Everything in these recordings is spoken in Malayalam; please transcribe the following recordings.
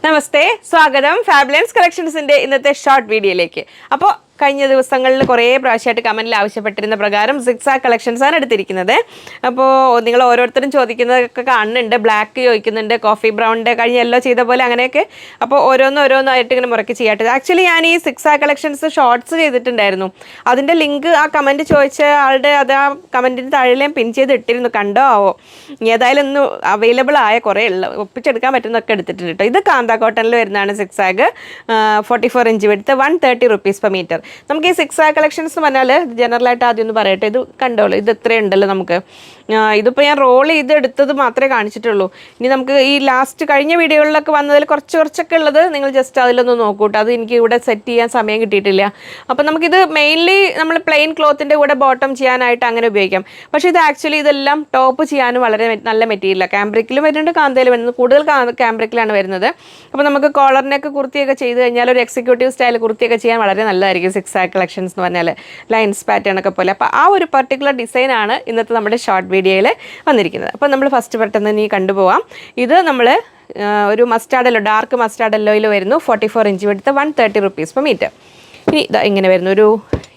നമസ്തേ, സ്വാഗതം ഫാബ്ലൻസ് കളക്ഷൻസിന്റെ ഇന്നത്തെ ഷോർട്ട് വീഡിയോയിലേക്ക്. അപ്പോൾ കഴിഞ്ഞ ദിവസങ്ങളിൽ കുറേ പ്രാവശ്യമായിട്ട് കമൻറ്റിൽ ആവശ്യപ്പെട്ടിരുന്ന പ്രകാരം സിക്സാക് കളക്ഷൻസാണ് എടുത്തിരിക്കുന്നത്. അപ്പോൾ നിങ്ങൾ ഓരോരുത്തരും ചോദിക്കുന്നതൊക്കെ കാണുന്നുണ്ട്. ബ്ലാക്ക് ചോദിക്കുന്നുണ്ട്, കോഫി ബ്രൗണിൻ്റെ കഴിഞ്ഞ യെല്ലോ ചെയ്ത പോലെ അങ്ങനെയൊക്കെ. അപ്പോൾ ഓരോന്നായിട്ട് ഇങ്ങനെ മുറക്കി ചെയ്യട്ടെ. ആക്ച്വലി ഞാൻ ഈ സിക്സാക് കളക്ഷൻസ് ഷോർട്സ് ചെയ്തിട്ടുണ്ടായിരുന്നു. അതിൻ്റെ ലിങ്ക് ആ കമൻറ്റ് ചോദിച്ച ആളുടെ അത് ആ കമൻറ്റിന് താഴെ ഞാൻ പിൻ ചെയ്ത് ഇട്ടിരുന്നു. കണ്ടോ ആവോ? ഏതായാലും ഒന്ന് അവൈലബിൾ ആയ കുറേ ഒപ്പിച്ചെടുക്കാൻ പറ്റുന്നതൊക്കെ എടുത്തിട്ടുണ്ട് കേട്ടോ. ഇത് കാന്ത കോട്ടണിൽ വരുന്നതാണ് zigzag 44 inch width 130 rupees per meter. നമുക്ക് ഈ സിക്സാക് കളക്ഷൻസ് എന്ന് പറഞ്ഞാൽ ജനറലായിട്ട് ആദ്യം ഒന്ന് പറയട്ടെ. ഇത് കണ്ടോളൂ, ഇത് ഇത്രയുണ്ടല്ലോ നമുക്ക്. ഇതിപ്പോൾ ഞാൻ റോൾ ചെയ്ത് എടുത്തത് മാത്രമേ കാണിച്ചിട്ടുള്ളൂ. ഇനി നമുക്ക് ഈ ലാസ്റ്റ് കഴിഞ്ഞ വീഡിയോകളിലൊക്കെ വന്നതിൽ കുറച്ചൊക്കെ ഉള്ളത് നിങ്ങൾ ജസ്റ്റ് അതിലൊന്ന് നോക്കൂട്ടോ. അത് എനിക്ക് ഇവിടെ സെറ്റ് ചെയ്യാൻ സമയം കിട്ടിയിട്ടില്ല. അപ്പോൾ നമുക്കിത് മെയിൻലി നമ്മൾ പ്ലെയിൻ ക്ലോത്തിൻ്റെ കൂടെ ബോട്ടം ചെയ്യാനായിട്ട് അങ്ങനെ ഉപയോഗിക്കാം. പക്ഷേ ഇത് ആക്ച്വലി ഇതെല്ലാം ടോപ്പ് ചെയ്യാനും വളരെ നല്ല മെറ്റീരിയലാണ്. ക്യാമ്പ്രിക്കിലും വരുന്നുണ്ട്, കാന്തയിലും വരുന്നത്. കൂടുതൽ ക്യാമ്പ്രിക്കിലാണ് വരുന്നത്. അപ്പോൾ നമുക്ക് കോളറിനൊക്കെ കുർത്തിയൊക്കെ ചെയ്ത് കഴിഞ്ഞാൽ ഒരു എക്സിക്യൂട്ടീവ് സ്റ്റൈൽ കുർത്തിയൊക്കെ ചെയ്യാൻ വളരെ നല്ലതായിരിക്കും സിക്സാക് കളക്ഷൻസ് എന്ന് പറഞ്ഞാൽ, ലൈൻസ് പാറ്റേൺ ഒക്കെ പോലെ. അപ്പോൾ ആ ഒരു പർട്ടിക്കുലർ ഡിസൈനാണ് ഇന്നത്തെ നമ്മുടെ ഷോർട്ട് വീഡിയോയിൽ വന്നിരിക്കുന്നത്. അപ്പോൾ നമ്മൾ ഫസ്റ്റ് പെട്ടെന്ന് നീ കണ്ടുപോകാം. ഇത് നമ്മൾ ഒരു മസ്റ്റാർഡ് ഡാർക്ക് മസ്റ്റാർഡ് യെല്ലോയിൽ വരുന്നു. 44 inch width 130 rupees per meter. ഇനി ഇതാ ഇങ്ങനെ വരുന്നു.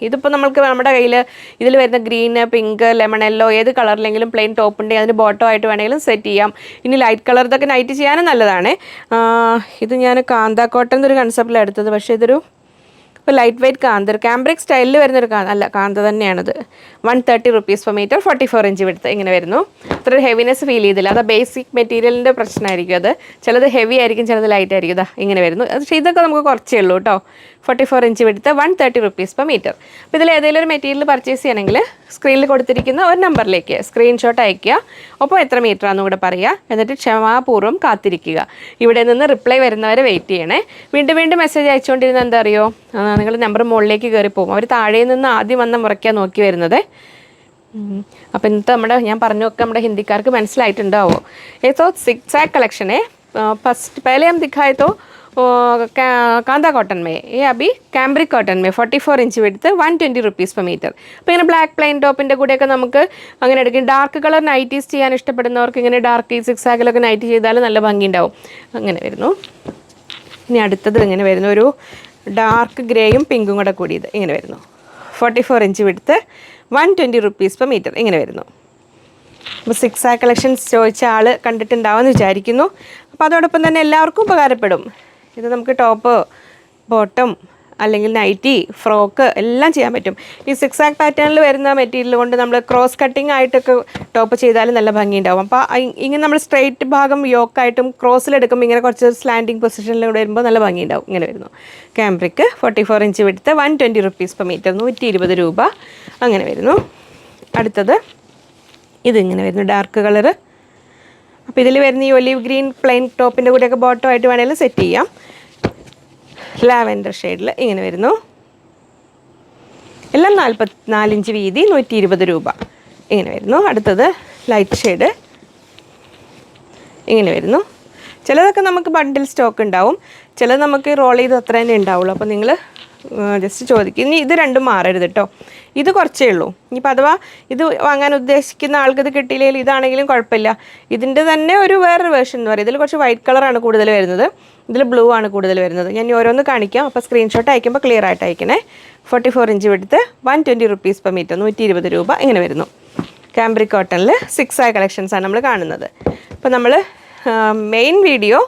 ഇതിപ്പോൾ നമുക്ക് നമ്മുടെ കയ്യിൽ ഇതിൽ വരുന്ന ഗ്രീന്, പിങ്ക്, ലെമൺ യെല്ലോ ഏത് കളറിലെങ്കിലും പ്ലെയിൻ ടോപ്പ് ഉണ്ടെങ്കിൽ അതിന് ബോട്ടോ ആയിട്ട് വേണമെങ്കിലും സെറ്റ് ചെയ്യാം. ഇനി ലൈറ്റ് കളർ ഇതൊക്കെ നൈറ്റ് ചെയ്യാനും നല്ലതാണ്. ഇത് ഞാൻ കാന്ത കോട്ടൺ എന്നൊരു കൺസെപ്റ്റിലാണ് എടുത്തത്. പക്ഷേ ഇതൊരു ലൈറ്റ് വെയ്റ്റ് കാന്ത, ക്യാമ്പ്രിക് സ്റ്റൈലിൽ വരുന്നൊരു കാന്ത തന്നെയാണിത്. 130 rupees per meter 44 inch width ഇങ്ങനെ വരുന്നു. അത്ര ഹെവിനെസ് ഫീൽ ചെയ്തില്ല. അത് ബേസിക് മെറ്റീരിയലിൻ്റെ പ്രശ്നമായിരിക്കും. അത് ചിലത് ഹെവി ആയിരിക്കും, ചിലത് ലൈറ്റ് ആയിരിക്കും. ഇതാ ഇങ്ങനെ വരുന്നു. പക്ഷേ ഇതൊക്കെ നമുക്ക് കുറച്ചേ ഉള്ളൂ കേട്ടോ. 44 inch width 130 rupees per meter. അപ്പോൾ ഇതിൽ ഏതെങ്കിലും ഒരു മെറ്റീരിയൽ പർച്ചേസ് ചെയ്യണമെങ്കിൽ സ്ക്രീനിൽ കൊടുത്തിരിക്കുന്ന ഒരു നമ്പറിലേക്ക് സ്ക്രീൻഷോട്ട് അയയ്ക്കുക. ഒപ്പം എത്ര മീറ്റർ ആണെന്ന് കൂടെ പറയുക. എന്നിട്ട് ക്ഷമാപൂർവ്വം കാത്തിരിക്കുക. ഇവിടെ നിന്ന് റിപ്ലൈ വരുന്നവരെ വെയിറ്റ് ചെയ്യണേ. വീണ്ടും മെസ്സേജ് അയച്ചുകൊണ്ടിരുന്ന എന്താ അറിയോ, നിങ്ങൾ നമ്പർ മുകളിലേക്ക് കയറി പോകും. അവർ താഴെ നിന്ന് ആദ്യം വന്ന് മുറയ്ക്കാൻ നോക്കി വരുന്നത്. അപ്പോൾ ഇന്നത്തെ ഞാൻ പറഞ്ഞൊക്കെ നമ്മുടെ ഹിന്ദിക്കാർക്ക് മനസ്സിലായിട്ടുണ്ടാവോ. ഏതോ സിക്സാക് कलेक्शन है. फर्स्ट पहले हम दिखाए तो कांदा कॉटन में, ये अभी कैम्ब्रिक कॉटन में 44 inch width 120 rupees per meter. അപ്പോൾ ഇങ്ങനെ ബ്ലാക്ക് പ്ലെയിൻ ടോപ്പിൻ്റെ കൂടെയൊക്കെ നമുക്ക് അങ്ങനെ എടുക്കും. ഡാർക്ക് കളർ നൈറ്റീസ് ചെയ്യാൻ ഇഷ്ടപ്പെടുന്നവർക്ക് ഇങ്ങനെ ഡാർക്ക് ഈ സിക്സാകിലൊക്കെ നൈറ്റ് ചെയ്താൽ നല്ല ഭംഗിയുണ്ടാവും. അങ്ങനെ വരുന്നു. ഇനി അടുത്തത് ഇങ്ങനെ വരുന്നു, ഒരു ഡാർക്ക് ഗ്രേയും പിങ്കും കൂടെ കൂടിയത് ഇങ്ങനെ വരുന്നു. 44 inch width 120 rupees per meter ഇങ്ങനെ വരുന്നു. അപ്പോൾ സിക്സാക് കളക്ഷൻസ് ചോദിച്ച ആൾ കണ്ടിട്ടുണ്ടാവുമെന്ന് വിചാരിക്കുന്നു. അപ്പോൾ അതോടൊപ്പം തന്നെ എല്ലാവർക്കും ഉപകാരപ്പെടും. ഇത് നമുക്ക് ടോപ്പ്, ബോട്ടം, അല്ലെങ്കിൽ നൈറ്റി, ഫ്രോക്ക് എല്ലാം ചെയ്യാൻ പറ്റും. ഈ സിക്സാക് പാറ്റേണിൽ വരുന്ന മെറ്റീരിയൽ കൊണ്ട് നമ്മൾ ക്രോസ് കട്ടിങ് ആയിട്ടൊക്കെ ടോപ്പ് ചെയ്താലും നല്ല ഭംഗിയുണ്ടാവും. അപ്പോൾ ഇങ്ങനെ നമ്മൾ സ്ട്രെയിറ്റ് ഭാഗം യോക്കായിട്ടും ക്രോസിലെടുക്കുമ്പോൾ ഇങ്ങനെ കുറച്ച് സ്ലാൻഡിങ് പൊസിഷനിലൂടെ വരുമ്പോൾ നല്ല ഭംഗിയുണ്ടാവും. ഇങ്ങനെ വരുന്നു. ക്യാമ്പ്രിക്ക് 44 inch width 120 rupees per meter 120 രൂപ അങ്ങനെ വരുന്നു. അടുത്തത് ഇതിങ്ങനെ വരുന്നു, ഡാർക്ക് കളറ്. അപ്പോൾ ഇതിൽ വരുന്ന ഈ ഒലീവ് ഗ്രീൻ പ്ലെയിൻ ടോപ്പിൻ്റെ കൂടെയൊക്കെ ബോട്ടം ആയിട്ട് വേണമെങ്കിലും സെറ്റ് ചെയ്യാം. ലാവൻഡർ ഷെയ്ഡിൽ ഇങ്ങനെ വരുന്നു. എല്ലാം 44 ഇഞ്ച് വീതി 120 രൂപ ഇങ്ങനെ വരുന്നു. അടുത്തത് ലൈറ്റ് ഷെയ്ഡ് ഇങ്ങനെ വരുന്നു. ചിലതൊക്കെ നമുക്ക് ബണ്ടിൽ സ്റ്റോക്ക് ഉണ്ടാവും, ചിലത് നമുക്ക് റോൾ ചെയ്ത് അത്ര തന്നെ ഉണ്ടാവുള്ളൂ. അപ്പോൾ നിങ്ങൾ ജസ്റ്റ് ചോദിക്കും. ഇനി ഇത് രണ്ടും മാറരുത് കേട്ടോ. ഇത് കുറച്ചേ ഉള്ളൂ. ഇനിയിപ്പോൾ അഥവാ ഇത് വാങ്ങാൻ ഉദ്ദേശിക്കുന്ന ആൾക്ക് ഇത് കിട്ടിയില്ലെങ്കിൽ ഇതാണെങ്കിലും കുഴപ്പമില്ല. ഇതിൻ്റെ തന്നെ ഒരു വേറൊരു വേർഷൻ എന്ന് പറയും. ഇതിൽ കുറച്ച് വൈറ്റ് കളറാണ് കൂടുതൽ വരുന്നത്, ഇതിൽ ബ്ലൂ ആണ് കൂടുതൽ വരുന്നത്. ഞാൻ ഓരോന്ന് കാണിക്കാം. അപ്പോൾ സ്ക്രീൻഷോട്ട് അയക്കുമ്പോൾ ക്ലിയർ ആയിട്ട് അയക്കണേ. 44 inch width 120 rupees per meter 120 രൂപ ഇങ്ങനെ വരുന്നു. ക്യാമ്പ്രിക് കോട്ടണിൽ സിക്സാക് കളക്ഷൻസാണ് നമ്മൾ കാണുന്നത്. അപ്പോൾ നമ്മൾ main video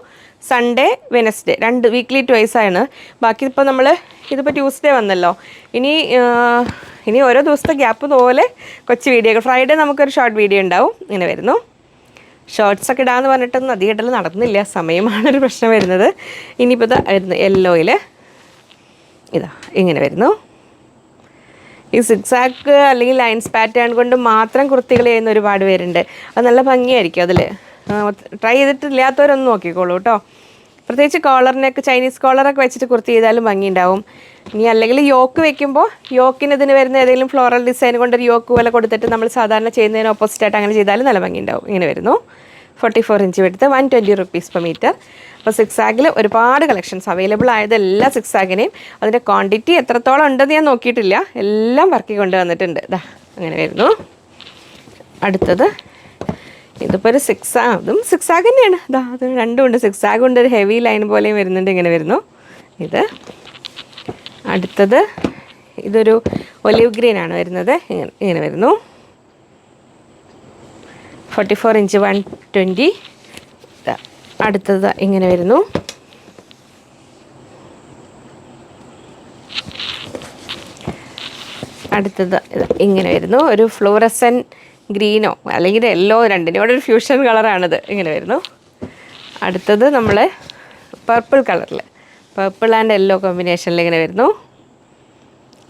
Sunday, Wednesday 2 weekly twice ആണ്. ബാക്കി ഇപ്പോൾ ഇതിപ്പോൾ ട്യൂസ്ഡേ വന്നല്ലോ. ഇനി ഓരോ ദിവസത്തെ ഗ്യാപ്പ് പോലെ കൊച്ചു വീഡിയോകൾ. ഫ്രൈഡേ നമുക്കൊരു ഷോർട്ട് വീഡിയോ ഉണ്ടാവും. ഇങ്ങനെ വരുന്നു. ഷോർട്ട്സൊക്കെ ഇടാമെന്ന് പറഞ്ഞിട്ടൊന്നും അധികമായിട്ടൊന്നും നടന്നില്ല, സമയമാണൊരു പ്രശ്നം വരുന്നത്. ഇനിയിപ്പോൾ ഇതാ വരുന്നു യെല്ലോയിൽ. ഇതാ ഇങ്ങനെ വരുന്നു. ഈ സിക്സാക്ക് അല്ലെങ്കിൽ ലൈൻസ് പാറ്റേൺ കൊണ്ട് മാത്രം കുർത്തികൾ ചെയ്യുന്ന ഒരുപാട് പേരുണ്ട്. അത് നല്ല ഭംഗിയായിരിക്കും. അതിൽ ട്രൈ ചെയ്തിട്ടില്ലാത്തവരൊന്നും നോക്കിക്കോളൂ കേട്ടോ. പ്രത്യേകിച്ച് കോളറിനൊക്കെ ചൈനീസ് കോളറൊക്കെ വെച്ചിട്ട് കുർത്തി ചെയ്താലും ഭംഗിയുണ്ടാവും. ഇനി അല്ലെങ്കിൽ യോക്ക് വെക്കുമ്പോൾ ഇതിന് വരുന്ന ഏതെങ്കിലും ഫ്ലോറൽ ഡിസൈൻ കൊണ്ടൊരു യോക്ക് പോലെ കൊടുത്തിട്ട് നമ്മൾ സാധാരണ ചെയ്യുന്നതിന് ഓപ്പോസിറ്റായിട്ട് അങ്ങനെ ചെയ്താലും നല്ല ഭംഗിയുണ്ടാവും. ഇങ്ങനെ വരുന്നു. 44 inch width 120 rupees per meter. അപ്പോൾ സിക്സാഗിൽ ഒരുപാട് കളക്ഷൻസ് അവൈലബിൾ ആയത് എല്ലാ സിക്സാഗിനെയും അതിൻ്റെ ക്വാണ്ടിറ്റി എത്രത്തോളം ഉണ്ടെന്ന് ഞാൻ നോക്കിയിട്ടില്ല. എല്ലാം വർക്കി കൊണ്ടുവന്നിട്ടുണ്ട്. ഇതാ അങ്ങനെ വരുന്നു. അടുത്തത് ഇതിപ്പോൾ ഒരു അതും സിക്സാഗ് തന്നെയാണ്. ഇതാ അത് രണ്ടും ഉണ്ട്, സിക്സാഗും ഉണ്ട്, ഒരു ഹെവി ലൈൻ പോലെയും വരുന്നുണ്ട്. ഇങ്ങനെ വരുന്നു ഇത്. അടുത്തത് ഇതൊരു ഒലിവ് ഗ്രീൻ ആണ് വരുന്നത്. ഇങ്ങനെ വരുന്നു. 44 ഇഞ്ച് 120. അടുത്തത് ഇങ്ങനെ വരുന്നു. അടുത്തത് ഇങ്ങനെ വരുന്നു. ഒരു ഫ്ലോറസൻ ഗ്രീനോ അല്ലെങ്കിൽ യെല്ലോ, രണ്ടിനും കൂടെ ഒരു ഫ്യൂഷൻ കളറാണിത്. ഇങ്ങനെ വരുന്നു. അടുത്തത് നമ്മൾ പർപ്പിൾ കളറിൽ, പർപ്പിൾ ആൻഡ് യെല്ലോ കോമ്പിനേഷനിൽ ഇങ്ങനെ വരുന്നു.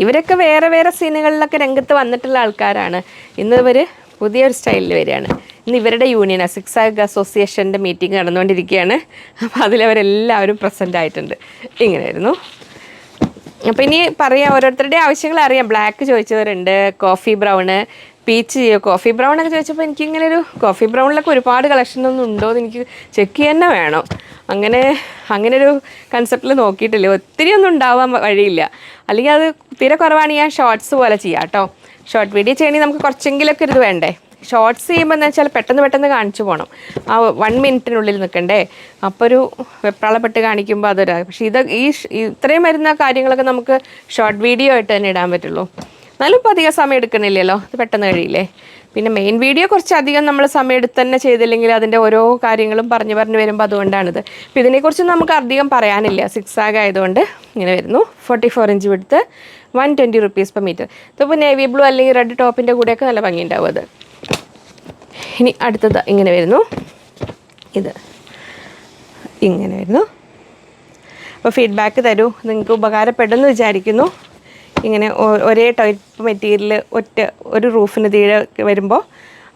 ഇവരൊക്കെ വേറെ വേറെ സീനുകളിലൊക്കെ രംഗത്ത് വന്നിട്ടുള്ള ആൾക്കാരാണ്. ഇന്ന് ഇവർ പുതിയൊരു സ്റ്റൈലിൽ വരികയാണ്. ഇന്ന് ഇവരുടെ യൂണിയനാണ്, സിക്സാഗ് അസോസിയേഷൻ്റെ മീറ്റിംഗ് നടന്നുകൊണ്ടിരിക്കുകയാണ്. അപ്പോൾ അതിലവരെല്ലാവരും പ്രസൻ്റ് ആയിട്ടുണ്ട്. ഇങ്ങനെ വരുന്നു. അപ്പോൾ ഇനി പറയാം, ഓരോരുത്തരുടെ ആവശ്യങ്ങൾ അറിയാം. ബ്ലാക്ക് ചോദിച്ചവരുണ്ട്, coffee brown, peach coffee brown ഒക്കെ ചോദിച്ചപ്പോൾ എനിക്കിങ്ങനെ ഒരു കോഫി ബ്രൗണിലൊക്കെ ഒരുപാട് കളക്ഷനൊന്നും ഉണ്ടോ എന്ന് എനിക്ക് ചെക്ക് ചെയ്യാൻ തന്നെ വേണം. അങ്ങനെ ഒരു കൺസെപ്റ്റിൽ നോക്കിയിട്ടില്ല. ഒത്തിരി ഒന്നും ഉണ്ടാവാൻ വഴിയില്ല. അല്ലെങ്കിൽ അത് തീരെ കുറവാണെങ്കിൽ ഞാൻ ഷോർട്സ് പോലെ ചെയ്യാം കേട്ടോ. ഷോർട്ട് വീഡിയോ ചെയ്യണമെങ്കിൽ നമുക്ക് കുറച്ചെങ്കിലൊക്കെ ഇത് വേണ്ടേ. ഷോർട്സ് ചെയ്യുമ്പോൾ എന്താ വെച്ചാൽ പെട്ടെന്ന് കാണിച്ചു പോകണം. ആ 1 മിനിറ്റിനുള്ളിൽ നിൽക്കണ്ടേ. അപ്പോൾ ഒരു വെപ്രാളപ്പെട്ട് കാണിക്കുമ്പോൾ പക്ഷേ ഇത്രയും വരുന്ന കാര്യങ്ങളൊക്കെ നമുക്ക് ഷോർട്ട് വീഡിയോ ആയിട്ട് തന്നെ ഇടാൻ പറ്റുള്ളൂ. എന്നാലും ഇപ്പോൾ അധികം സമയം എടുക്കണില്ലല്ലോ, അത് പെട്ടെന്ന് കഴിയില്ലേ. പിന്നെ മെയിൻ വീഡിയോ കുറച്ചധികം നമ്മൾ സമയം എടുത്ത് തന്നെ ചെയ്തില്ലെങ്കിൽ അതിൻ്റെ ഓരോ കാര്യങ്ങളും പറഞ്ഞു വരുമ്പോൾ അതുകൊണ്ടാണിത്. അപ്പോൾ ഇതിനെക്കുറിച്ച് നമുക്ക് അധികം പറയാനില്ല. സിക്സാഗ് ആയതുകൊണ്ട് ഇങ്ങനെ വരുന്നു. 44 ഇഞ്ച് വിടുത്ത് 120 rupees per meter. ഇതിപ്പോൾ നേവി ബ്ലൂ അല്ലെങ്കിൽ റെഡ് ടോപ്പിൻ്റെ കൂടെയൊക്കെ നല്ല ഭംഗിയുണ്ടാവും അത്. ഇനി അടുത്തത് ഇങ്ങനെ വരുന്നു. ഇത് ഇങ്ങനെ വരുന്നു. അപ്പോൾ ഫീഡ്ബാക്ക് തരൂ, നിങ്ങൾക്ക് ഉപകാരപ്പെടുമെന്ന് വിചാരിക്കുന്നു. ഇങ്ങനെ ഒരേ ടൈപ്പ് മെറ്റീരിയൽ ഒരു റൂഫിന് തീരെ വരുമ്പോൾ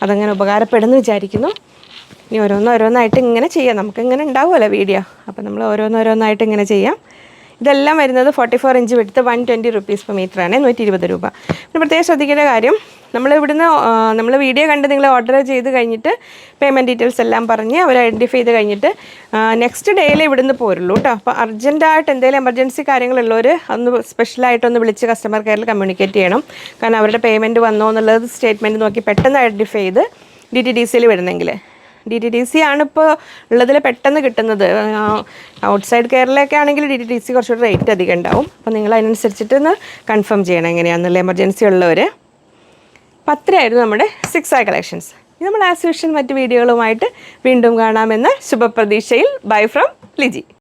അതങ്ങനെ ഉപകാരപ്പെടുമെന്ന് വിചാരിക്കുന്നു. ഇനി ഓരോന്നായിട്ട് ഇങ്ങനെ ചെയ്യാം. നമുക്കിങ്ങനെ ഉണ്ടാവുമല്ലോ വീഡിയോ. അപ്പോൾ നമ്മൾ ഓരോന്നായിട്ട് ഇങ്ങനെ ചെയ്യാം. ഇതെല്ലാം വരുന്നത് 44 ഇഞ്ച് വിടുത്ത് 120 rupees per meter ആണ്, 120 രൂപ. പിന്നെ പ്രത്യേകം ശ്രദ്ധിക്കേണ്ട കാര്യം, നമ്മൾ വീഡിയോ കണ്ട് നിങ്ങൾ ഓർഡർ ചെയ്ത് കഴിഞ്ഞിട്ട് പേയ്മെൻറ്റ് ഡീറ്റെയിൽസ് എല്ലാം പറഞ്ഞ് അവർ ഐഡൻറ്റിഫൈ ചെയ്ത് കഴിഞ്ഞിട്ട് നെക്സ്റ്റ് ഡേയിൽ ഇവിടുന്ന് പോരുള്ളൂ കേട്ടോ. അപ്പോൾ അർജൻറ്റായിട്ട് എന്തെങ്കിലും എമർജൻസി കാര്യങ്ങളുള്ളവർ ഒന്ന് സ്പെഷ്യലായിട്ടൊന്ന് വിളിച്ച് കസ്റ്റമർ കെയറിൽ കമ്മ്യൂണിക്കേറ്റ് ചെയ്യണം. കാരണം അവരുടെ പേയ്മെൻറ്റ് വന്നോ എന്നുള്ളത് സ്റ്റേറ്റ്മെൻറ്റ് നോക്കി പെട്ടെന്ന് ഐഡൻറ്റിഫൈ ചെയ്ത് DTDCയിൽ വിടുന്നെങ്കിൽ. DTDC ആണിപ്പോൾ ഉള്ളതിൽ പെട്ടെന്ന് കിട്ടുന്നത്. ഔട്ട്സൈഡ് കേരളയൊക്കെ ആണെങ്കിൽ DTDC കുറച്ചുകൂടി റേറ്റ് അധികം ഉണ്ടാവും. അപ്പോൾ നിങ്ങൾ അതിനനുസരിച്ചിട്ടൊന്ന് കൺഫേം ചെയ്യണം എങ്ങനെയാണെന്നുള്ള എമർജൻസി ഉള്ളവർ. 10 നമ്മുടെ സിക്സാഗ് കളക്ഷൻസ്. ഇനി നമ്മൾ ആസ് യൂഷ്വൽ മറ്റ് വീഡിയോകളുമായിട്ട് വീണ്ടും കാണാമെന്ന ശുഭപ്രതീക്ഷയിൽ. Bye from Liji.